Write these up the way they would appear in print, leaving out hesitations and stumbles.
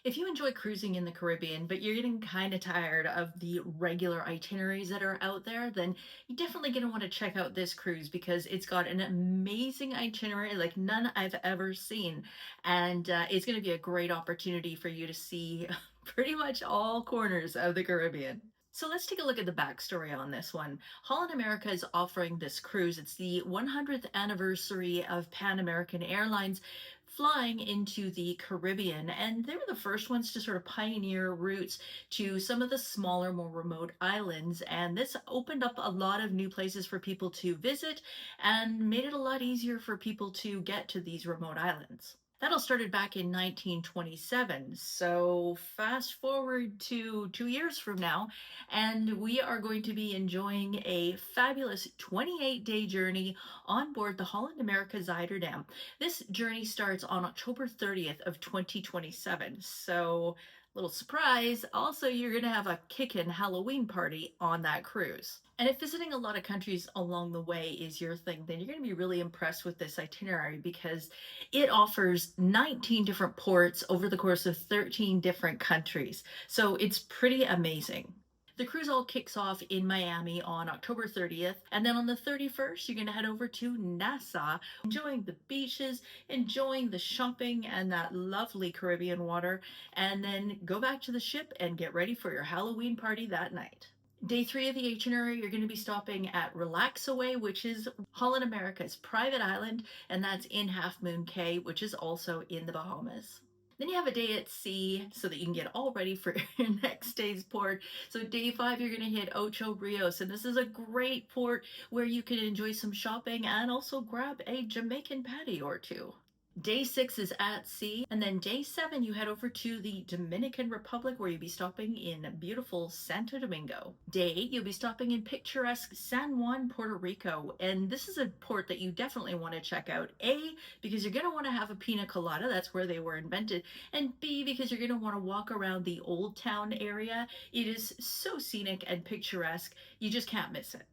If you enjoy cruising in the Caribbean, but you're getting kind of tired of the regular itineraries that are out there, then you're definitely going to want to check out this cruise because it's got an amazing itinerary like none I've ever seen. And it's going to be a great opportunity for you to see pretty much all corners of the Caribbean. So let's take a look at the backstory on this one. Holland America is offering this cruise. It's the 100th anniversary of Pan American Airlines flying into the Caribbean, and they were the first ones to sort of pioneer routes to some of the smaller, more remote islands. And this opened up a lot of new places for people to visit and made it a lot easier for people to get to these remote islands. That all started back in 1927. So fast forward to 2 years from now, and we are going to be enjoying a fabulous 28-day journey on board the Holland America Zuiderdam. This journey starts on October 30th of 2027. So little surprise, also you're going to have a kick-in Halloween party on that cruise. And if visiting a lot of countries along the way is your thing, then you're going to be really impressed with this itinerary because it offers 19 different ports over the course of 13 different countries. So it's pretty amazing. The cruise all kicks off in Miami on October 30th, and then on the 31st, you're going to head over to Nassau, enjoying the beaches, enjoying the shopping and that lovely Caribbean water, and then go back to the ship and get ready for your Halloween party that night. Day 3 of the itinerary, you're going to be stopping at Relaxaway, which is Holland America's private island, and that's in Half Moon Cay, which is also in the Bahamas. Then you have a day at sea so that you can get all ready for your next day's port. So day 5, you're going to hit Ocho Rios, and this is a great port where you can enjoy some shopping and also grab a Jamaican patty or two. Day 6 is at sea, and then day 7 you head over to the Dominican Republic where you'll be stopping in beautiful Santo Domingo. Day 8 you'll be stopping in picturesque San Juan, Puerto Rico, and this is a port that you definitely want to check out. A, because you're going to want to have a pina colada, that's where they were invented, and B, because you're going to want to walk around the Old Town area. It is so scenic and picturesque, you just can't miss it.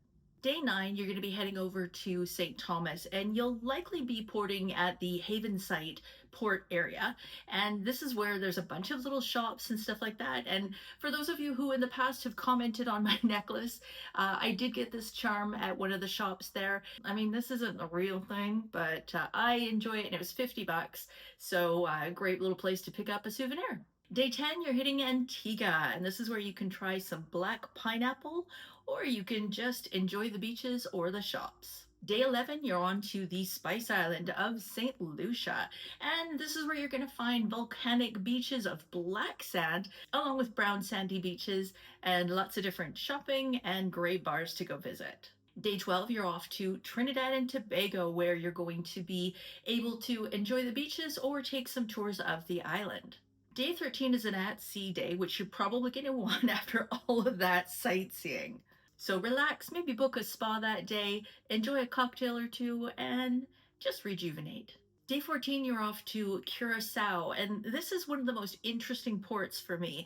Day 9, you're going to be heading over to St. Thomas, and you'll likely be porting at the Havenside port area. And this is where there's a bunch of little shops and stuff like that. And for those of you who in the past have commented on my necklace, I did get this charm at one of the shops there. I mean, this isn't a real thing, but I enjoy it, and it was 50 bucks. So a great little place to pick up a souvenir. Day 10, you're hitting Antigua, and this is where you can try some black pineapple, or you can just enjoy the beaches or the shops. Day 11, you're on to the Spice Island of St. Lucia, and this is where you're going to find volcanic beaches of black sand, along with brown sandy beaches, and lots of different shopping and great bars to go visit. Day 12, you're off to Trinidad and Tobago, where you're going to be able to enjoy the beaches or take some tours of the island. Day 13 is an at-sea day, which you're probably going to want after all of that sightseeing. So relax, maybe book a spa that day, enjoy a cocktail or two, and just rejuvenate. Day 14, you're off to Curacao, and this is one of the most interesting ports for me.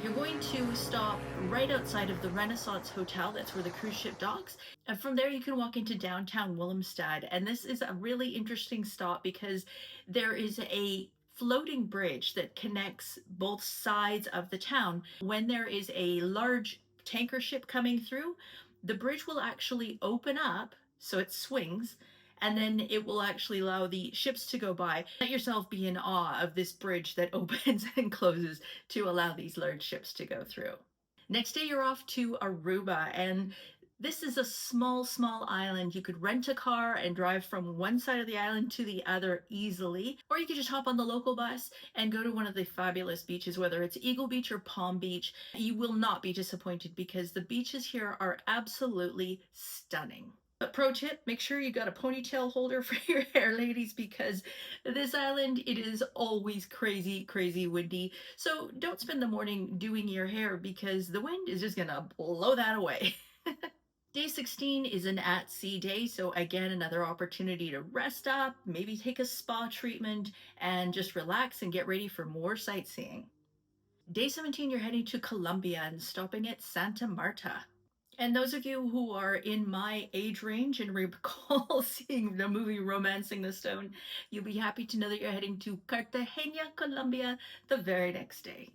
You're going to stop right outside of the Renaissance Hotel, that's where the cruise ship docks, and from there you can walk into downtown Willemstad, and this is a really interesting stop because there is a floating bridge that connects both sides of the town. When there is a large tanker ship coming through, the bridge will actually open up so it swings, and then it will actually allow the ships to go by. Let yourself be in awe of this bridge that opens and closes to allow these large ships to go through. Next day you're off to Aruba, and this is a small island. You could rent a car and drive from one side of the island to the other easily, or you could just hop on the local bus and go to one of the fabulous beaches, whether it's Eagle Beach or Palm Beach. You will not be disappointed because the beaches here are absolutely stunning. But pro tip, make sure you got a ponytail holder for your hair, ladies, because this island, it is always crazy windy. So don't spend the morning doing your hair because the wind is just gonna blow that away. Day 16 is an at-sea day, so again, another opportunity to rest up, maybe take a spa treatment, and just relax and get ready for more sightseeing. Day 17, you're heading to Colombia and stopping at Santa Marta. And those of you who are in my age range and recall seeing the movie Romancing the Stone, you'll be happy to know that you're heading to Cartagena, Colombia the very next day.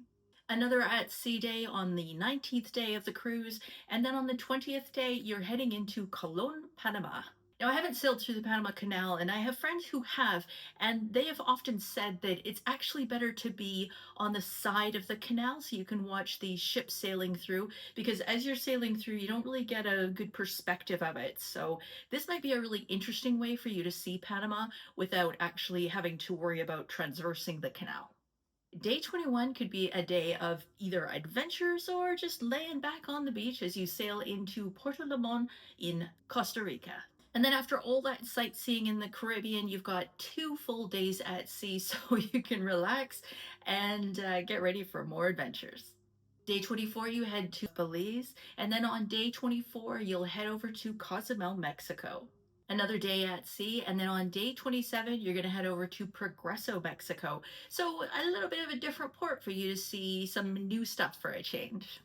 Another at sea day on the 19th day of the cruise, and then on the 20th day, you're heading into Columbia, Panama. Now, I haven't sailed through the Panama Canal, and I have friends who have, and they have often said that it's actually better to be on the side of the canal so you can watch the ships sailing through, because as you're sailing through, you don't really get a good perspective of it. So this might be a really interesting way for you to see Panama without actually having to worry about traversing the canal. Day 21 could be a day of either adventures or just laying back on the beach as you sail into Puerto Limon in Costa Rica. And then after all that sightseeing in the Caribbean, you've got 2 full days at sea so you can relax and get ready for more adventures. Day 24, you head to Belize, and then on day 24, you'll head over to Cozumel, Mexico. Another day at sea, and then on day 27, you're going to head over to Progreso, Mexico. So a little bit of a different port for you to see some new stuff for a change.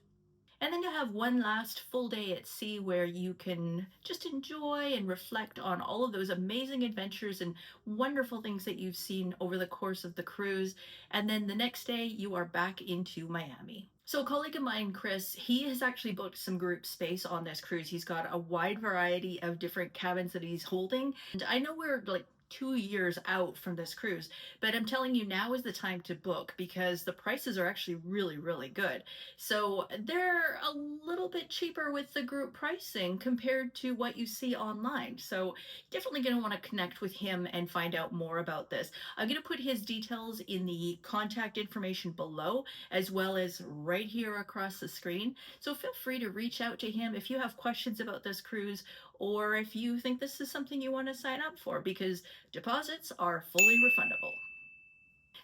And then you'll have one last full day at sea where you can just enjoy and reflect on all of those amazing adventures and wonderful things that you've seen over the course of the cruise. And then the next day, you are back into Miami. So a colleague of mine, Chris, he has actually booked some group space on this cruise. He's got a wide variety of different cabins that he's holding. And I know we're like 2 years out from this cruise, but I'm telling you, now is the time to book because the prices are actually really, really good. So they're a little bit cheaper with the group pricing compared to what you see online. So definitely going to want to connect with him and find out more about this. I'm going to put his details in the contact information below, as well as right here across the screen. So feel free to reach out to him if you have questions about this cruise, or if you think this is something you want to sign up for, because deposits are fully refundable.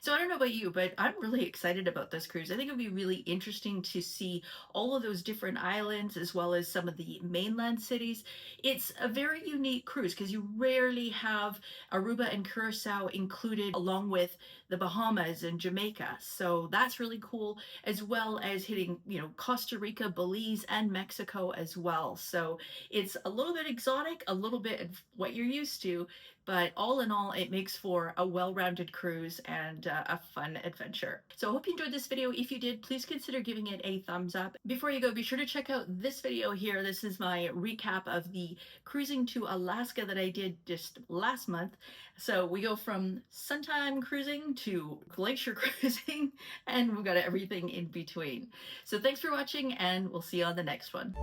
So I don't know about you, but I'm really excited about this cruise. I think it'll be really interesting to see all of those different islands as well as some of the mainland cities. It's a very unique cruise because you rarely have Aruba and Curacao included along with the Bahamas and Jamaica. So that's really cool, as well as hitting, Costa Rica, Belize, and Mexico as well. So it's a little bit exotic, a little bit of what you're used to, but all in all, it makes for a well-rounded cruise and a fun adventure. So I hope you enjoyed this video. If you did, please consider giving it a thumbs up. Before you go, be sure to check out this video here. This is my recap of the cruising to Alaska that I did just last month. So we go from suntime cruising to glacier cruising, and we've got everything in between. So thanks for watching, and we'll see you on the next one.